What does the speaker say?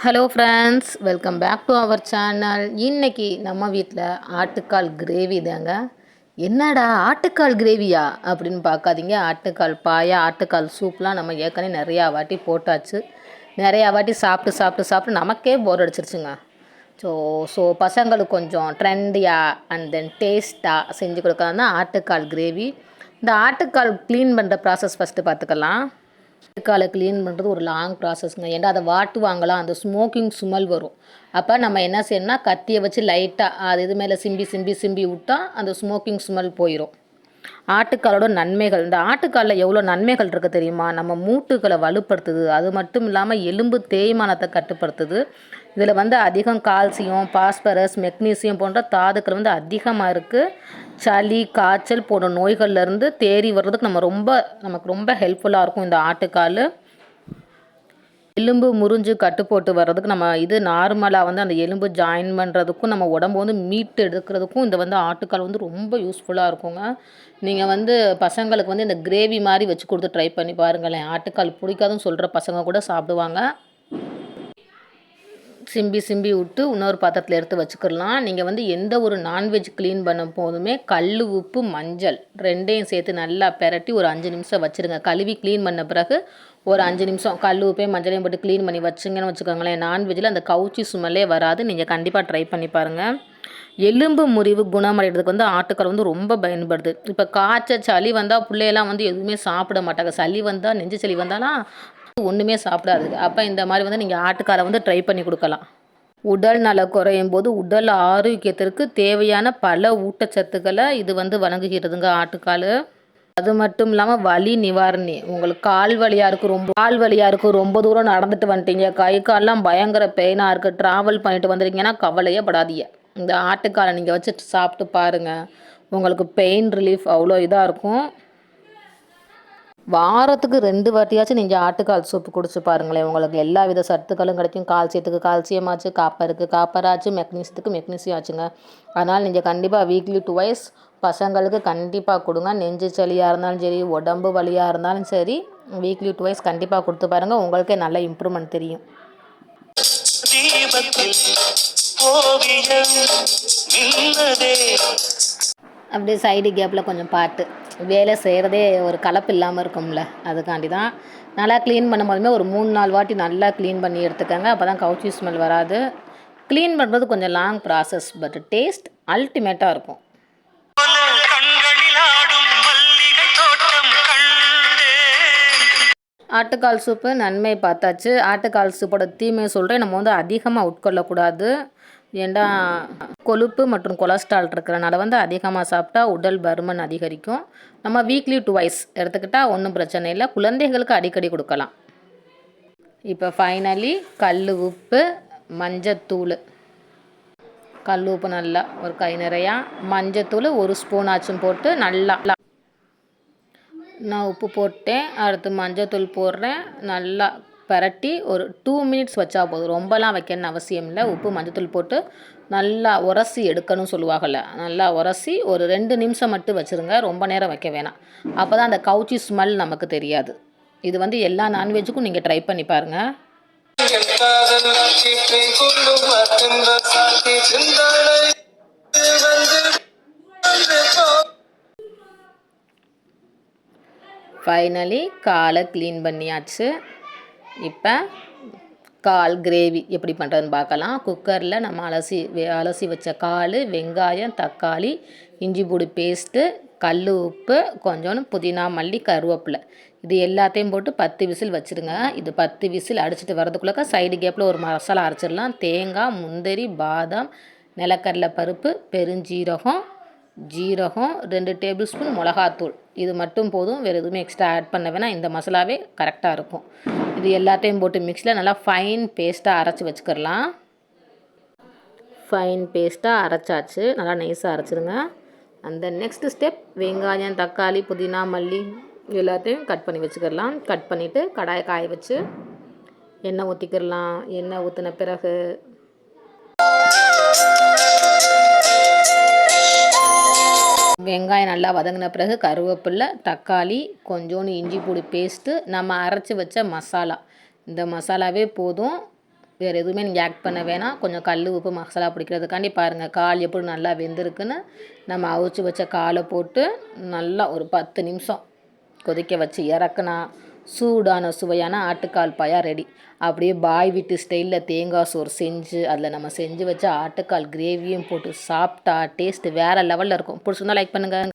Hello friends, welcome back to our channel. இன்றைக்கி நம்ம வீட்டில் ஆட்டுக்கால் கிரேவி தாங்க. என்னடா ஆட்டுக்கால் கிரேவியா அப்படின்னு பார்க்காதீங்க. ஆட்டுக்கால் பாயா, ஆட்டுக்கால் சூப்லாம் நம்ம ஏற்கனவே நிறையா வாட்டி போட்டாச்சு. நிறையா வாட்டி சாப்பிட்டு சாப்பிட்டு சாப்பிட்டு நமக்கே போர் அடிச்சிருச்சுங்க. ஸோ பசங்களுக்கு கொஞ்சம் ட்ரெண்டியாக அண்ட் தென் டேஸ்ட்டாக செஞ்சு கொடுக்கலாம் தான் ஆட்டுக்கால் கிரேவி. இந்த ஆட்டுக்கால் க்ளீன் பண்ணுற ப்ராசஸ் ஃபஸ்ட்டு பார்த்துக்கலாம். ஆட்டுக்காலை க்ளீன் பண்ணுறது ஒரு லாங் ப்ராசஸ்ங்க. ஏன்னா அதை வாட்டுவாங்களாம், அந்த ஸ்மோக்கிங் ஸ்மெல் வரும். அப்போ நம்ம என்ன செய்யணும்னா கத்தியை வச்சு லைட்டாக அது இது மேலே சிம்பி சிம்பி சிம்பி விட்டால் அந்த ஸ்மோக்கிங் ஸ்மெல் போயிடும். ஆட்டுக்காலோட நன்மைகள், இந்த ஆட்டுக்காலில் எவ்வளோ நன்மைகள் இருக்குது தெரியுமா? நம்ம மூட்டுகளை வலுப்படுத்துது. அது மட்டும் இல்லாமல் எலும்பு தேய்மானத்தை கட்டுப்படுத்துது. இதில் வந்து அதிகம் கால்சியம், பாஸ்பரஸ், மெக்னீசியம் போன்ற தாதுக்கள் வந்து அதிகமாக இருக்குது. சளி, காய்ச்சல் போன்ற நோய்கள்லேருந்து தேறி வர்றதுக்கு நமக்கு ரொம்ப ஹெல்ப்ஃபுல்லாக இருக்கும் இந்த ஆட்டுக்கால். எலும்பு முறிஞ்சு கட்டு போட்டு வர்றதுக்கு நம்ம இது நார்மலாக வந்து அந்த எலும்பு ஜாயின் பண்ணுறதுக்கும் நம்ம உடம்பு வந்து மீட்டு எடுக்கிறதுக்கும் இந்த வந்து ஆட்டுக்கால் வந்து ரொம்ப யூஸ்ஃபுல்லாக இருக்குங்க. நீங்கள் வந்து பசங்களுக்கு வந்து இந்த கிரேவி மாதிரி வச்சு கொடுத்து ட்ரை பண்ணி பாருங்களேன். ஆட்டுக்கால் பிடிக்காதுன்னு சொல்கிற பசங்க கூட சாப்பிடுவாங்க. சிம்பி சிம்பி விட்டு இன்னொரு பாத்திரத்தில் எடுத்து வச்சுக்கிடலாம். நீங்கள் வந்து எந்த ஒரு நான்வெஜ் க்ளீன் பண்ண போதுமே கல், உப்பு, மஞ்சள் ரெண்டையும் சேர்த்து நல்லா பெரட்டி ஒரு 5 நிமிஷம் வச்சுருங்க. கழுவி க்ளீன் பண்ண பிறகு ஒரு 5 நிமிஷம் கல், உப்பையும் மஞ்சளையும் போட்டு க்ளீன் பண்ணி வச்சிங்கன்னு வச்சுக்கோங்களேன். நான்வெஜ்ஜில் அந்த கவுச்சி சுமல்லே வராது. நீங்கள் கண்டிப்பாக ட்ரை பண்ணி பாருங்கள். எலும்பு முறிவு குணமடைகிறதுக்கு வந்து ஆட்டுக்கால் வந்து ரொம்ப பயன்படுது. இப்போ காய்ச்சல், சளி வந்தால் பிள்ளையெல்லாம் வந்து எதுவுமே சாப்பிட மாட்டாங்க. சளி வந்தால், நெஞ்சு சளி வந்தாலாம் ஒன்றுமே சாப்பிடாது. அப்போ இந்த மாதிரி வந்து நீங்கள் ஆட்டுக்காலை வந்து ட்ரை பண்ணி கொடுக்கலாம். உடல் நல குறையும் போது உடல் ஆரோக்கியத்திற்கு தேவையான பல ஊட்டச்சத்துக்களை இது வந்து வழங்குகிறதுங்க ஆட்டுக்கால். அது மட்டும் இல்லாமல் வலி நிவாரணி. உங்களுக்கு கால் வலியாக இருக்கும், ரொம்ப தூரம் நடந்துட்டு வந்துட்டீங்க, கை கால்லாம் பயங்கர பெயினாக இருக்குது, ட்ராவல் பண்ணிட்டு வந்துருக்கீங்கன்னா கவலையே படாதீங்க. இந்த ஆட்டுக்காலை நீங்கள் வச்சு சாப்பிட்டு பாருங்கள். உங்களுக்கு பெயின் ரிலீஃப் அவ்வளோ இதாக இருக்கும். வாரத்துக்கு 2 வாட்டியாச்சும் நீங்கள் ஆட்டுக்கால் சூப்பு குடிச்சு பாருங்களேன். உங்களுக்கு எல்லா வித சத்துக்களும் கிடைக்கும். கால்சியத்துக்கு கால்சியம் ஆச்சு, காப்பருக்கு காப்பர் ஆச்சு, மெக்னீசியத்துக்கு மெக்னீசியம் ஆச்சுங்க. அதனால் நீங்கள் கண்டிப்பாக வீக்லி 2 பசங்களுக்கு கண்டிப்பாக கொடுங்க. நெஞ்சு சளியாக இருந்தாலும் சரி, உடம்பு வலியாக இருந்தாலும் சரி, வீக்லி 2 கண்டிப்பாக கொடுத்து பாருங்கள். உங்களுக்கே நல்ல இம்ப்ரூவ்மெண்ட் தெரியும். அப்படியே சைடு கேப்பில் கொஞ்சம் பாட்டு வேலை செய்கிறதே ஒரு கலப்பு இல்லாமல் இருக்கும்ல, அதுக்காண்டி தான். நல்லா க்ளீன் பண்ணும்போதுமே ஒரு 3-4 வாட்டி நல்லா க்ளீன் பண்ணி எடுத்துக்கோங்க. அப்போ தான் கவுச்சி ஸ்மெல் வராது. க்ளீன் பண்ணுறது கொஞ்சம் லாங் ப்ராசஸ், பட் டேஸ்ட் அல்டிமேட்டாக இருக்கும். ஆட்டுக்கால் சூப்பு நன்மை பார்த்தாச்சு. ஆட்டுக்கால் சூப்போட தீமையை சொல்கிறேன். நம்ம வந்து அதிகமாக உட்கொள்ளக்கூடாது. ஏண்டா கொழுப்பு மற்றும் கொலஸ்ட்ரால் இருக்கிறனால வந்து அதிகமாக சாப்பிட்டா உடல் பருமன் அதிகரிக்கும். நம்ம வீக்லி 2 எடுத்துக்கிட்டால் ஒன்றும் பிரச்சனை இல்லை. குழந்தைகளுக்கு அடிக்கடி கொடுக்கலாம். இப்போ ஃபைனலி கல் உப்பு, மஞ்சத்தூள், கல் உப்பு நல்லா ஒரு கை நிறையா, மஞ்சத்தூள் 1 ஸ்பூன் ஆச்சும் போட்டு நல்லா, நான் உப்பு போட்டேன், அடுத்து மஞ்சத்தூள் போடுறேன், நல்லா பரட்டி ஒரு 2 மினிட்ஸ் வச்சா போதும். ரொம்பலாம் வைக்கணும்னு அவசியம் இல்லை. உப்பு மஞ்சத்தூள் போட்டு நல்லா உரசி எடுக்கணும்னு சொல்லுவாங்கள்ல, நல்லா உரசி ஒரு 2 நிமிஷம் மட்டும் வச்சுருங்க. ரொம்ப நேரம் வைக்க வேணாம். அப்போ தான் அந்த கவுச்சி ஸ்மெல் நமக்கு தெரியாது. இது வந்து எல்லா நான்வெஜ்ஜுக்கும் நீங்கள் ட்ரை பண்ணி பாருங்கள். ஃபைனலி காலை க்ளீன் பண்ணியாச்சு. இப்போ கால் கிரேவி எப்படி பண்ணுறதுன்னு பார்க்கலாம். குக்கரில் நம்ம அலசி வச்ச கால், வெங்காயம், தக்காளி, இஞ்சி பூண்டு பேஸ்ட்டு, கல் உப்பு, கொஞ்சோண்டு புதினா, மல்லி, கருவேப்பிலை, இது எல்லாத்தையும் போட்டு 10 விசில் வச்சுருங்க. இது 10 விசில் அடிச்சுட்டு வரதுக்குள்ளே சைடு கேப்பில் ஒரு மசாலா அரைச்சிடலாம். தேங்காய், முந்திரி, பாதாம், நிலக்கடலை பருப்பு, பெருஞ்சீரகம், ஜீரகம், 2 டேபிள் ஸ்பூன் மிளகாத்தூள், இது மட்டும் போதும். வேறு எதுவுமே எக்ஸ்ட்ரா ஆட் பண்ண வேணாம். இந்த மசாலாவே கரெக்டாக இருக்கும். இது எல்லாத்தையும் போட்டு மிக்ஸியில் நல்லா ஃபைன் பேஸ்ட்டாக அரைச்சி வச்சுக்கிடலாம். ஃபைன் பேஸ்ட்டாக அரைச்சாச்சு. நல்லா நைஸாக அரைச்சிருங்க. அந்த நெக்ஸ்ட் ஸ்டெப் வெங்காயம், தக்காளி, புதினா, மல்லி எல்லாத்தையும் கட் பண்ணி வச்சுக்கிடலாம். கட் பண்ணிவிட்டு கடாயை காய வச்சு எண்ணெய் ஊற்றிக்கிடலாம். எண்ணெய் ஊற்றின பிறகு வெங்காயம் நல்லா வதங்கின பிறகு கருவேப்பிலை, தக்காளி, கொஞ்சோண்டு இஞ்சி பூண்டு பேஸ்ட்டு, நம்ம அரைச்சி வச்ச மசாலா, இந்த மசாலாவே போதும். வேறு எதுவுமே நீங்கள் ஆட் பண்ண வேணாம். கொஞ்சம் கல் உப்பு மசாலா பிடிக்கிறதுக்காண்டி பாருங்கள் கால் எப்படி நல்லா வெந்திருக்குன்னு. நம்ம அவிச்சு வச்ச காலை போட்டு நல்லா ஒரு 10 நிமிஷம் கொதிக்க வச்சு இறக்குனா சூடான சுவையான ஆட்டுக்கால் பாயா ரெடி. அப்படியே பாய் வீட்டு ஸ்டைலில் தேங்காய் சோறு செஞ்சு அதில் நம்ம செஞ்சு வச்ச ஆட்டுக்கால் கிரேவியும் போட்டு சாப்பிட்டா டேஸ்ட்டு வேறு லெவலில் இருக்கும். பிடிச்சிருந்தா லைக் பண்ணுங்கள்.